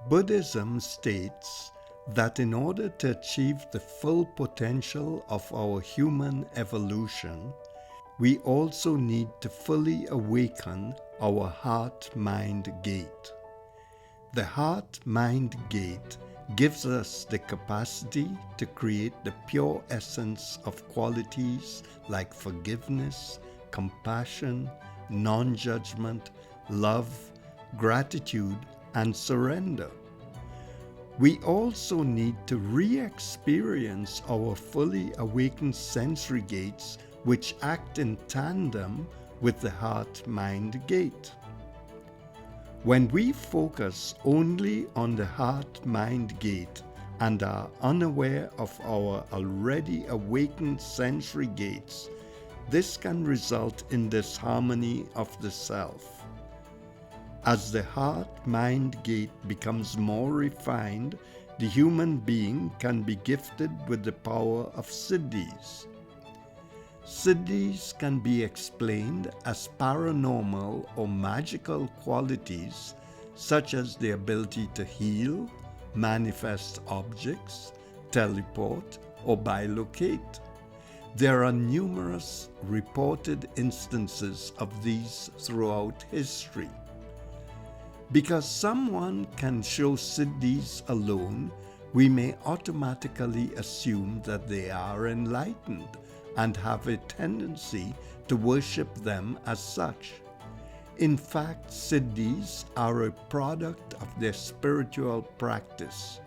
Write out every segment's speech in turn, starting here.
Buddhism states that in order to achieve the full potential of our human evolution, we also need to fully awaken our heart-mind gate. The heart-mind gate gives us the capacity to create the pure essence of qualities like forgiveness, compassion, non-judgment, love, gratitude, and surrender. We also need to re-experience our fully awakened sensory gates, which act in tandem with the heart-mind gate. When we focus only on the heart-mind gate and are unaware of our already awakened sensory gates, this can result in disharmony of the self. As the heart-mind gate becomes more refined, the human being can be gifted with the power of siddhis. Siddhis can be explained as paranormal or magical qualities such as the ability to heal, manifest objects, teleport, or bilocate. There are numerous reported instances of these throughout history. Because someone can show siddhis alone, we may automatically assume that they are enlightened and have a tendency to worship them as such. In fact, siddhis are a product of their spiritual practice.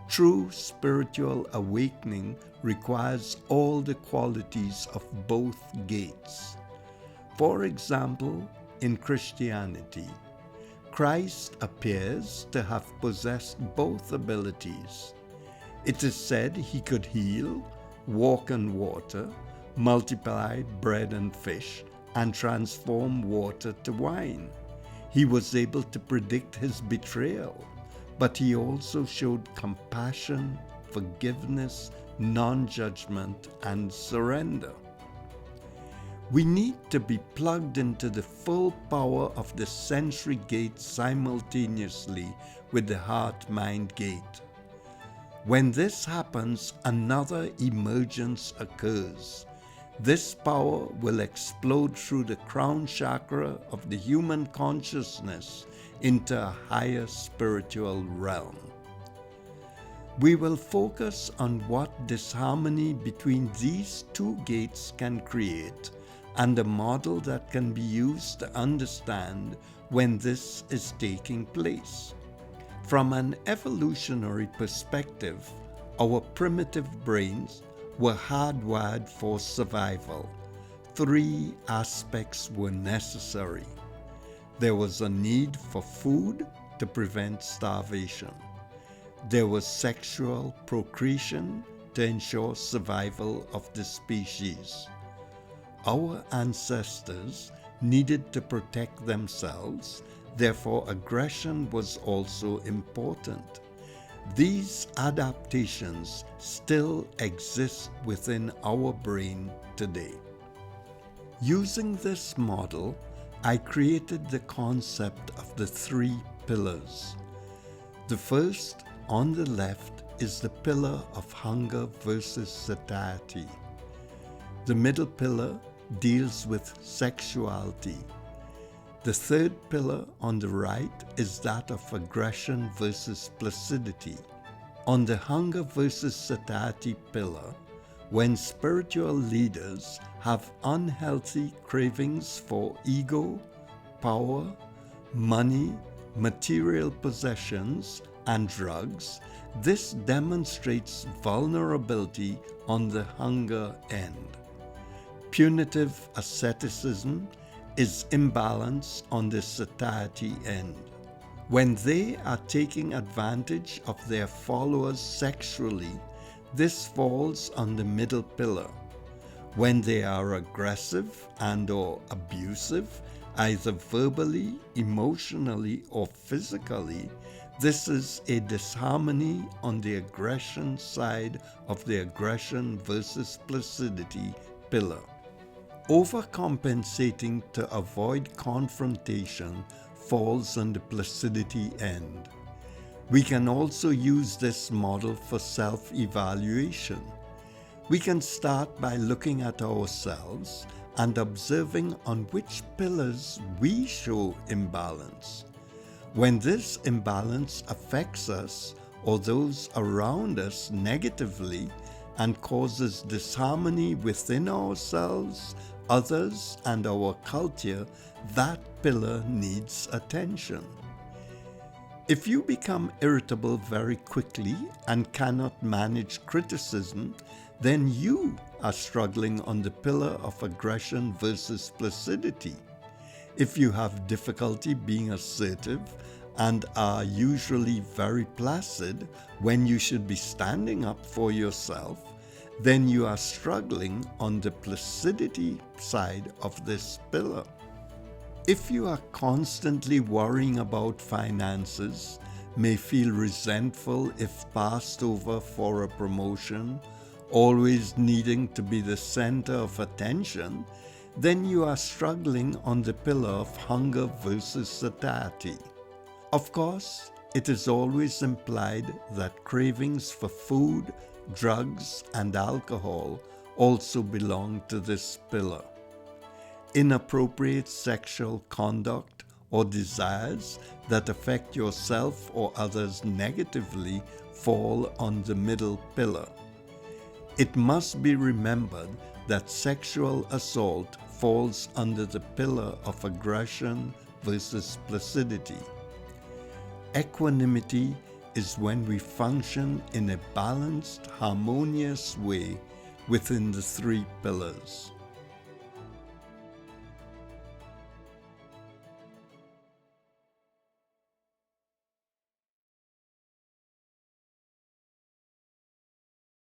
True spiritual awakening requires all the qualities of both gates. For example, in Christianity, Christ appears to have possessed both abilities. It is said he could heal, walk on water, multiply bread and fish, and transform water to wine. He was able to predict his betrayal, but he also showed compassion, forgiveness, non-judgment, and surrender. We need to be plugged into the full power of the sensory gate simultaneously with the heart-mind gate. When this happens, another emergence occurs. This power will explode through the crown chakra of the human consciousness into a higher spiritual realm. We will focus on what disharmony between these two gates can create and a model that can be used to understand when this is taking place. From an evolutionary perspective, our primitive brains were hardwired for survival. Three aspects were necessary. There was a need for food to prevent starvation. There was sexual procreation to ensure survival of the species. Our ancestors needed to protect themselves, therefore aggression was also important. These adaptations still exist within our brain today. Using this model, I created the concept of the three pillars. The first, on the left, is the pillar of hunger versus satiety. The middle pillar deals with sexuality. The third pillar on the right is that of aggression versus placidity. On the hunger versus satiety pillar, when spiritual leaders have unhealthy cravings for ego, power, money, material possessions, and drugs, this demonstrates vulnerability on the hunger end. Punitive asceticism is imbalance on the satiety end. When they are taking advantage of their followers sexually, this falls on the middle pillar. When they are aggressive and/or abusive, either verbally, emotionally, or physically, this is a disharmony on the aggression side of the aggression versus placidity pillar. Overcompensating to avoid confrontation falls on the placidity end. We can also use this model for self-evaluation. We can start by looking at ourselves and observing on which pillars we show imbalance. When this imbalance affects us or those around us negatively and causes disharmony within ourselves, others, and our culture, that pillar needs attention. If you become irritable very quickly and cannot manage criticism, then you are struggling on the pillar of aggression versus placidity. If you have difficulty being assertive and are usually very placid when you should be standing up for yourself, then you are struggling on the placidity side of this pillar. If you are constantly worrying about finances, may feel resentful if passed over for a promotion, always needing to be the center of attention, then you are struggling on the pillar of hunger versus satiety. Of course, it is always implied that cravings for food, drugs, and alcohol also belong to this pillar. Inappropriate sexual conduct or desires that affect yourself or others negatively fall on the middle pillar. It must be remembered that sexual assault falls under the pillar of aggression versus placidity. Equanimity is when we function in a balanced, harmonious way within the three pillars.